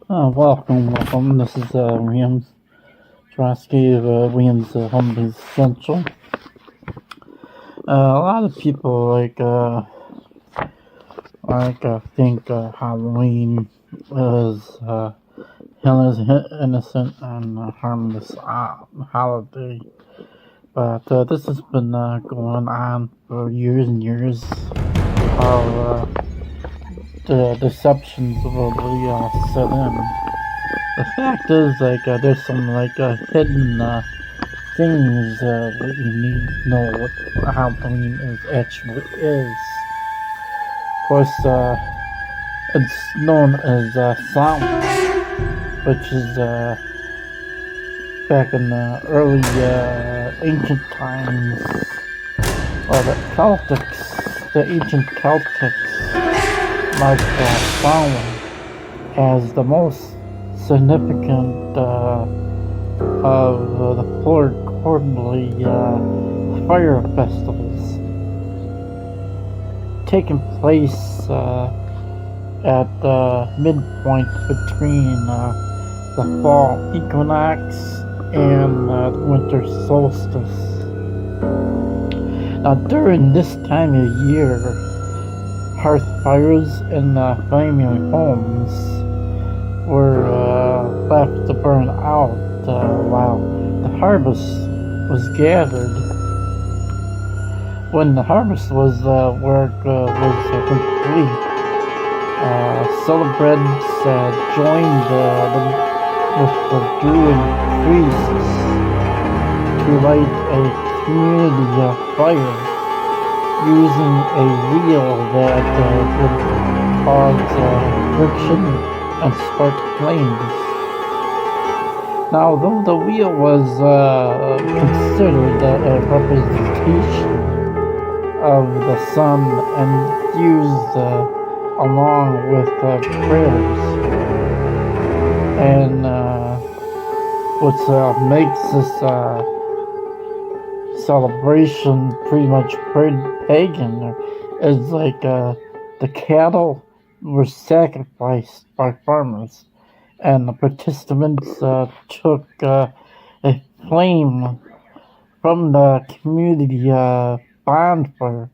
Welcome. This is Williams Trosky of Williams Humvees Central. A lot of people think Halloween is innocent and harmless holiday, but this has been going on for years and years. How the deceptions really set in. The fact is, there's some hidden things that you need to know what Halloween actually is. Of course, it's known as Samhain, which is back in the early ancient times, or the ancient Celtics marked Samhain as the most significant of the four quarterly fire festivals, taking place at the midpoint between the fall equinox and the winter solstice. Now, during this time of year, hearth fires in family homes were left to burn out while the harvest was gathered. When the harvest was complete, celebrants joined with the Druid priests to light a community fire using a wheel that would cause friction and spark flames. Now, though the wheel was considered a representation of the sun and used along with prayers, and what makes this celebration pretty much pagan is the cattle were sacrificed by farmers, and the participants took a flame from the community bonfire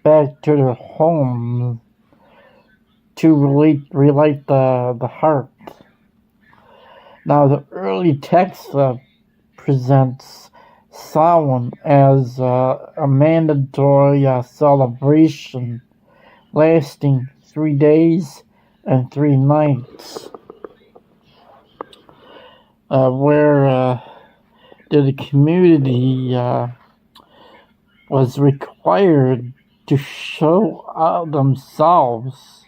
back to their home to relight the hearth. Now, the early text presents Samhain as a mandatory celebration lasting 3 days and 3 nights, where the community was required to show themselves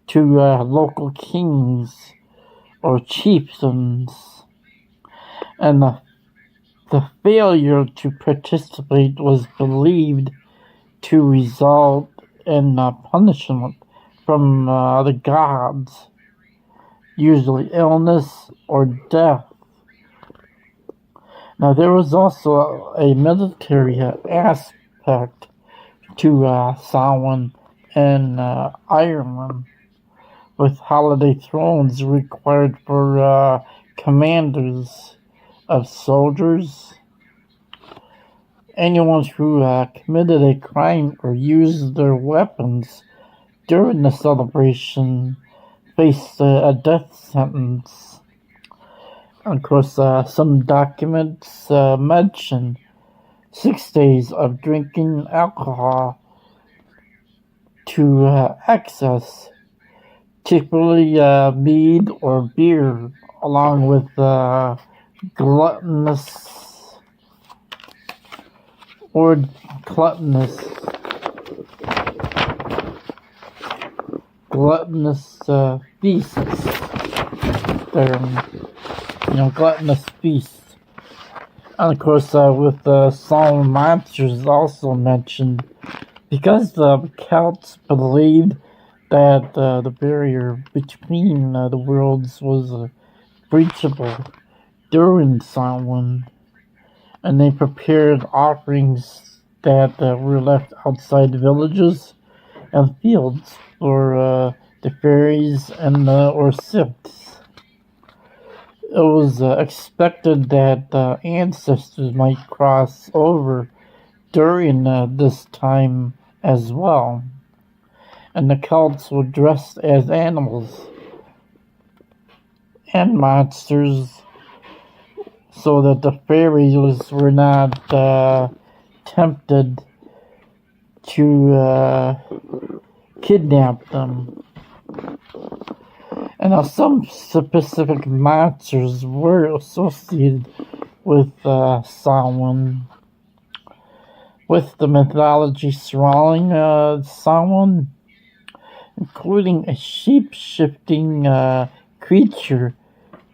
to local kings or chieftains, and the failure to participate was believed to result in punishment from the gods, usually illness or death. Now, there was also a military aspect to Samhain in Ireland, with holiday thrones required for commanders of soldiers. Anyone who committed a crime or used their weapons during the celebration faced a death sentence. Of course, some documents mention 6 days of drinking alcohol to excess, typically mead or beer, along with gluttonous feasts. Gluttonous feasts. And of course, with solemn monsters also mentioned, because the Celts believed that the barrier between the worlds was breachable during Samhain, and they prepared offerings that were left outside villages and fields for the fairies, and or Siths. It was expected that ancestors might cross over during this time as well, and the Celts were dressed as animals and monsters so that the fairies were not tempted to kidnap them. And some specific monsters were associated with Samhain, with the mythology surrounding Samhain, including a shape-shifting creature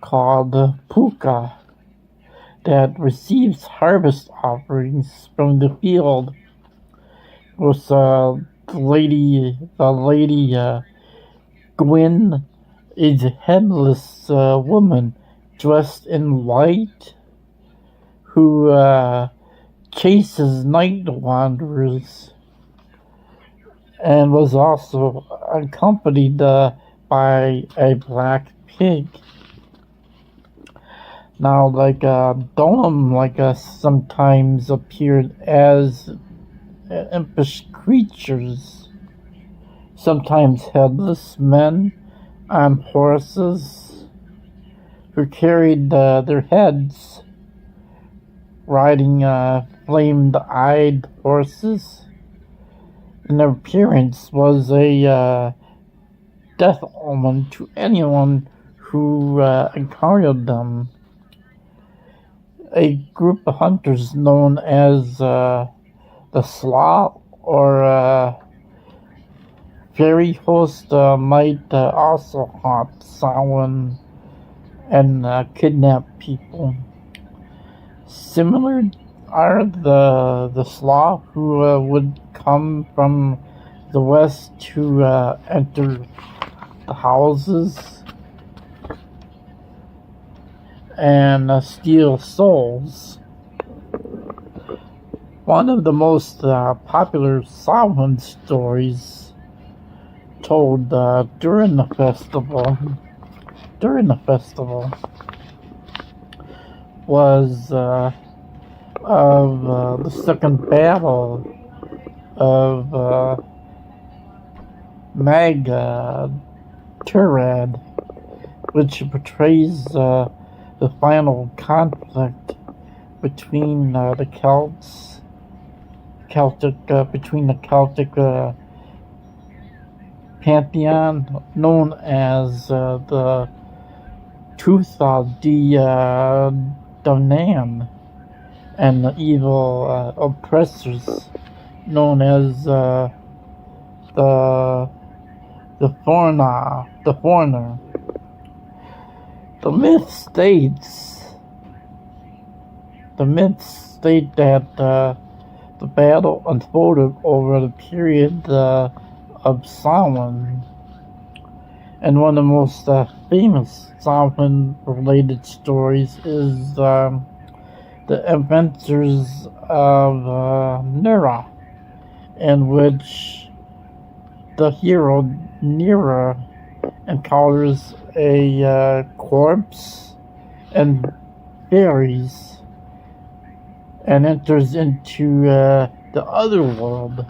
called Puka that receives harvest offerings from the field. With the lady Gwyn is a headless woman dressed in white who chases night wanderers, and was also accompanied by a black pig. Now, Dolom sometimes appeared as impish creatures, sometimes headless men on horses who carried their heads, riding flamed-eyed horses, and their appearance was a death omen to anyone who encountered them. A group of hunters known as the Slaw or fairy host might also haunt Samhain and kidnap people. Similar are the Slaw who would come from the west to enter the houses and steal souls. One of the most popular Samhain stories told during the festival was of the second battle of Turad, which portrays the final conflict between the Celtic pantheon known as the Tuatha De Danann, and the evil oppressors known as the Foreigner. The myth states that the battle unfolded over the period of Samhain, and one of the most famous Samhain-related stories is the Adventures of Nera, in which the hero Nera encounters a corpse and fairies and enters into the other world.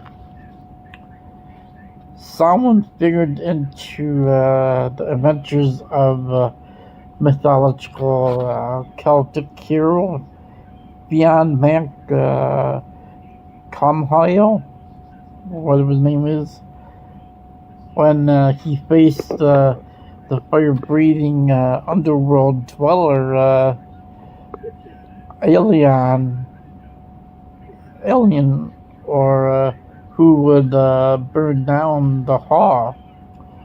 Someone figured into the adventures of mythological Celtic hero beyond Mank Comhail, whatever his name is, when he faced the fire-breathing underworld dweller alien, or who would burn down the hall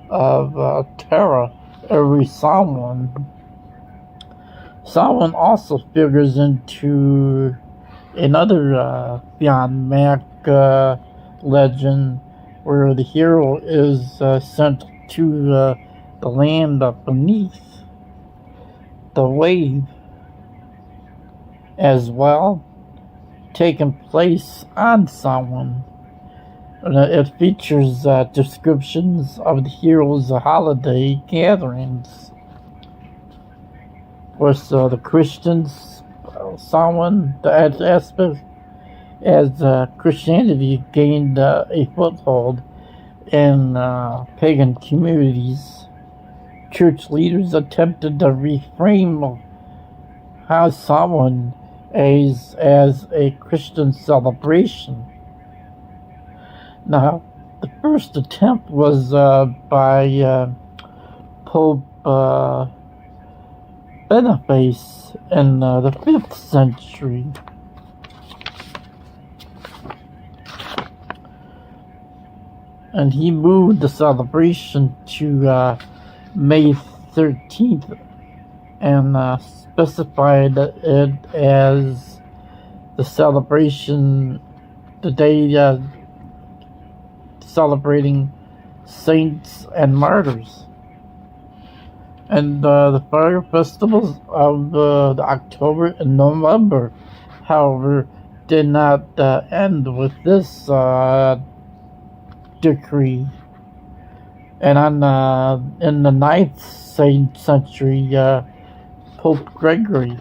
of Terra every Samhain. Samhain also figures into another Beyond Mac legend, where the hero is sent to the land beneath the wave as well, taking place on Samhain. It features descriptions of the heroes' holiday gatherings. Of course, the Christians, Samhain, the aspect as Christianity gained a foothold in pagan communities, church leaders attempted to reframe how Samhain is as a Christian celebration. Now, the first attempt was by Pope Boniface in the 5th century. And he moved the celebration to May 13th and specified it as the celebration, the day celebrating saints and martyrs. And the fire festivals of the October and November, however, did not end with this decree. And in the 9th century, Pope Gregory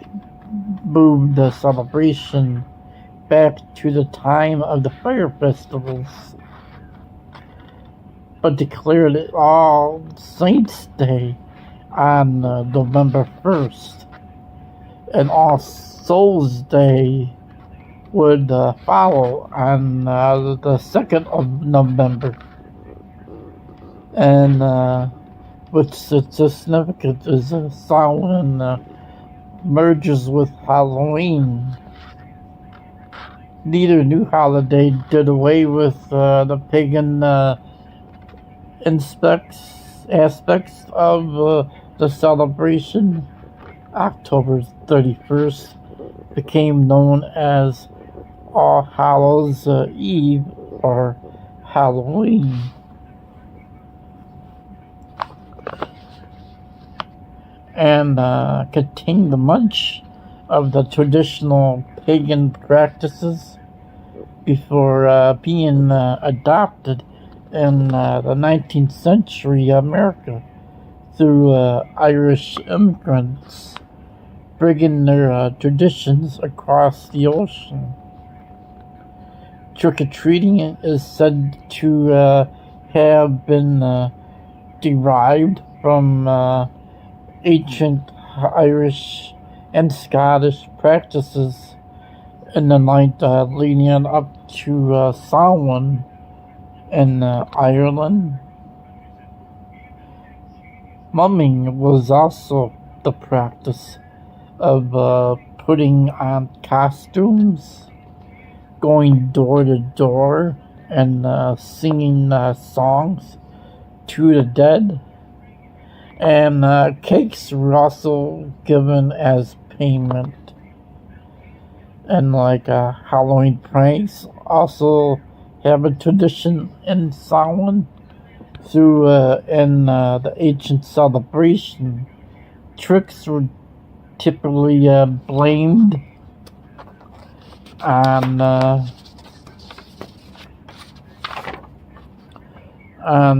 moved the celebration back to the time of the fire festivals, but declared it All Saints' Day on November 1st, and All Souls' Day would follow on the 2nd of November. And which is significant is Samhain merges with Halloween. Neither new holiday did away with the pagan aspects of the celebration. October 31st became known as All Hallows Eve or Halloween. And continued much of the traditional pagan practices before being adopted in the 19th century America through Irish immigrants bringing their traditions across the ocean. Trick-or-treating is said to have been derived from ancient Irish and Scottish practices in the night leading up to Samhain in Ireland. Mumming was also the practice of putting on costumes, going door to door, and singing songs to the dead. And cakes were also given as payment. And Halloween pranks also have a tradition in Samhain through in the ancient celebration. Tricks were typically blamed on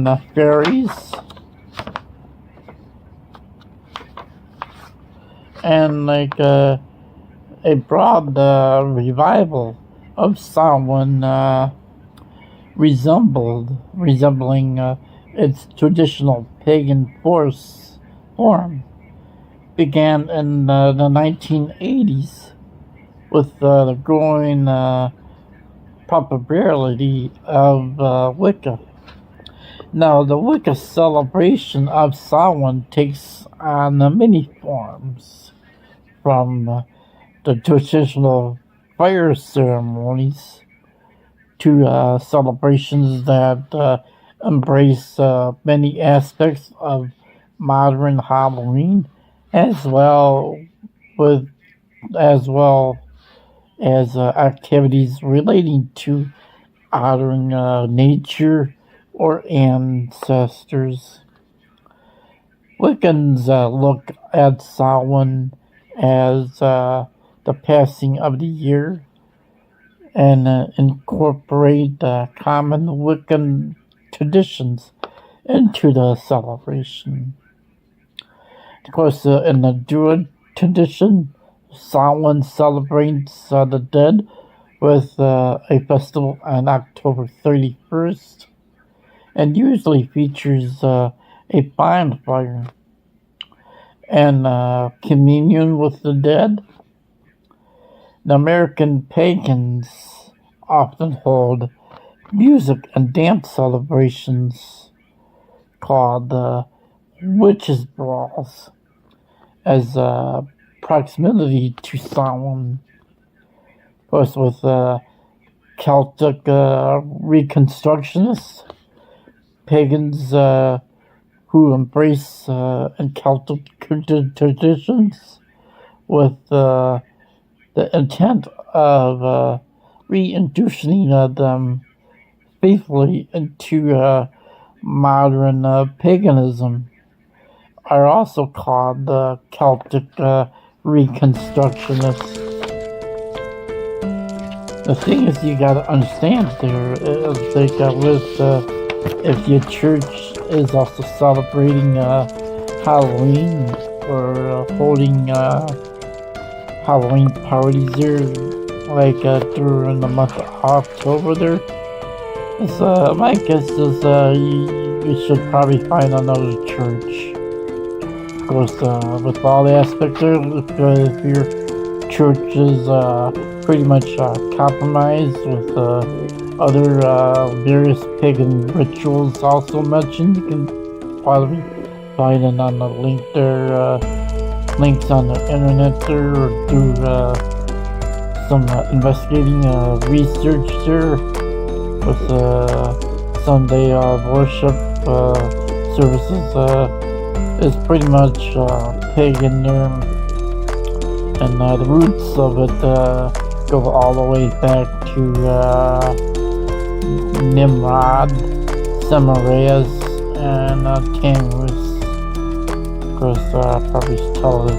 the fairies. And a broad revival of Samhain resembling its traditional pagan form began in the 1980s with the growing popularity of Wicca. Now, the Wicca celebration of Samhain takes on many forms, from the traditional fire ceremonies to celebrations that embrace many aspects of modern Halloween, as well as activities relating to honoring nature or ancestors. Wiccans look at Samhain as the passing of the year and incorporate common Wiccan traditions into the celebration. Of course, in the Druid tradition, Samhain celebrates the dead with a festival on October 31st and usually features a bonfire and communion with the dead. The American pagans often hold music and dance celebrations called witches' balls as proximity to Samhain. Of course, with Celtic reconstructionists, pagans who embrace and Celtic traditions with the intent of reintroducing them faithfully into modern paganism are also called Celtic reconstructionists. The thing is, you gotta understand there is like if your church is also celebrating Halloween or holding Halloween parties there, like during the month of October there, my guess is you should probably find another church. Of course, with all the aspects there, if your church is pretty much compromised with other various pagan rituals also mentioned, you can probably find it on the link there, links on the internet there, or do some investigating research there with Sunday worship services is pretty much pagan there, and the roots of it go all the way back to Nimrod, Semiramis, and Tammuz. Of course, probably tell a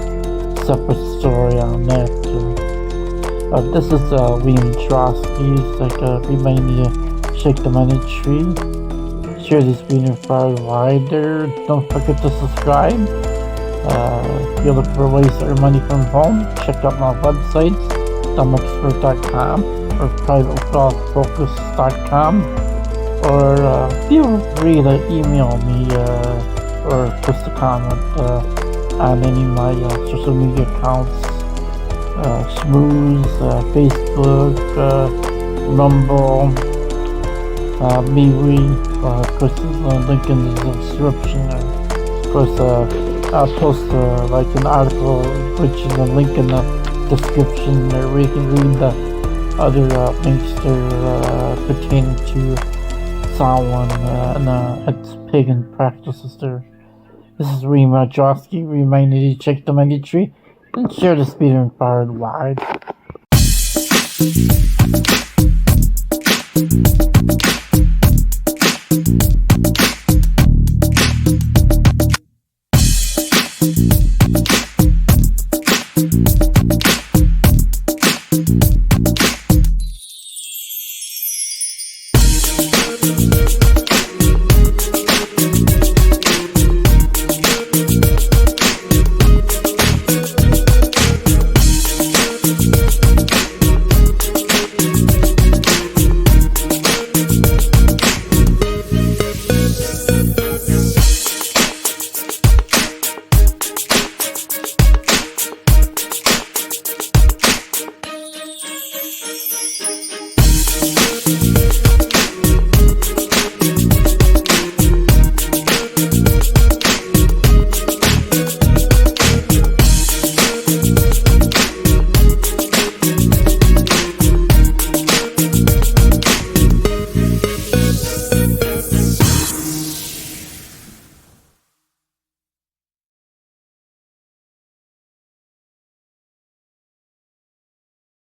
separate story on that too. This is William Drosky. It's like remind me to shake the money tree. Share this video far and wide there. Don't forget to subscribe. If you're looking for ways to earn money from home, check out my websites, dumbexpert.com or privatewellfocus.com, or feel free to email me or post a comment on any of my social media accounts, Smooth, Facebook, Rumble, MeWe. Of course, there's a link in the description. Of course, I'll post like an article, which is a link in the description, where you can read the other links there pertaining to Samhain and its pagan practices there. This is Rima Josky reminding you to check the money tree and share this video far and wide.